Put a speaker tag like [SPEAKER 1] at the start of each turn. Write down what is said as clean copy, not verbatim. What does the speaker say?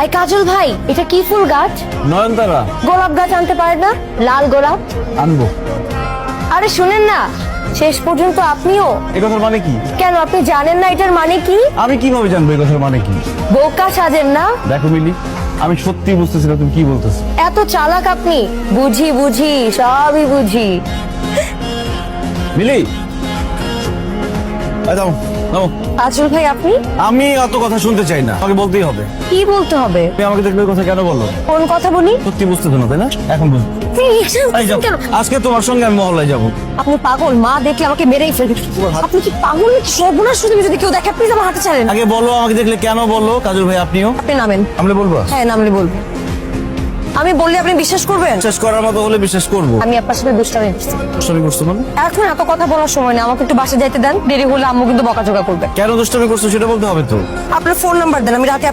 [SPEAKER 1] I কাজল ভাই, এটা কি ফুল গাছ?
[SPEAKER 2] নয়নতারা।
[SPEAKER 1] গোলাপ গাছ আনতে পারেন না? লাল গোলাপ
[SPEAKER 2] আনবো।
[SPEAKER 1] আরে শুনেন না, শেষ পর্যন্ত আপনিও।
[SPEAKER 2] এই কথার মানে কি?
[SPEAKER 1] কেন আপনি জানেন না এটার মানে কি?
[SPEAKER 2] আমি কিভাবে জানবো এই কথার মানে কি?
[SPEAKER 1] বোকা সাজেন না।
[SPEAKER 2] দেখো মিলি, আমি সত্যি বুঝতেছি না তুমি কি বলতেছো।
[SPEAKER 1] এত চালাক আপনি। বুঝি বুঝি, সবই বুঝি।
[SPEAKER 2] মিলি, এই দাও, নাও।
[SPEAKER 1] কাজল ভাই আপনি?
[SPEAKER 2] আমি অত কথা শুনতে চাই না, আমাকে বলতেই হবে।
[SPEAKER 1] কি বলতে হবে?
[SPEAKER 2] তুমি আমাকে দেখলে ওই কথা কেন বলো?
[SPEAKER 1] কোন কথা বলি?
[SPEAKER 2] সত্যি বুঝতেছো না তাই না? এখন বুঝ। এই যাও,
[SPEAKER 1] কেন?
[SPEAKER 2] আজকে তোমার সঙ্গে আমি মহল্লায় যাবো।
[SPEAKER 1] আপনি পাগল? মা দেখলে আমাকে মেরেই ফেলবে। আপনি কি পাগল নাকি? সর্বনাশ শুধু যদি কেউ দেখে, প্লিজ আমার হাতে ছাড়েন।
[SPEAKER 2] আগে বলো, আমাকে দেখলে কেন বলো? কাজল ভাই আপনিও
[SPEAKER 1] আপনি নামেন।
[SPEAKER 2] আমরা বলবো।
[SPEAKER 1] হ্যাঁ নামলে বলবো। আমি বললে আপনি বিশ্বাস করবেন?
[SPEAKER 2] বিশ্বাস করার মতো হলে বিশ্বাস করবো।
[SPEAKER 1] আমি আপনার সাথে দুষ্টামি করছি।
[SPEAKER 2] দুষ্টামি করছো মানে?
[SPEAKER 1] এখন এত কথা বলার সময় না, আমাকে একটু বাসে যাইতে দেন। দেরি হলে আম্মু কিন্তু বকাঝকা করবে।
[SPEAKER 2] কেন দুষ্টামি করছো সেটা বলতে হবে তো।
[SPEAKER 1] আপনার ফোন নাম্বার দেন, আমি রাতে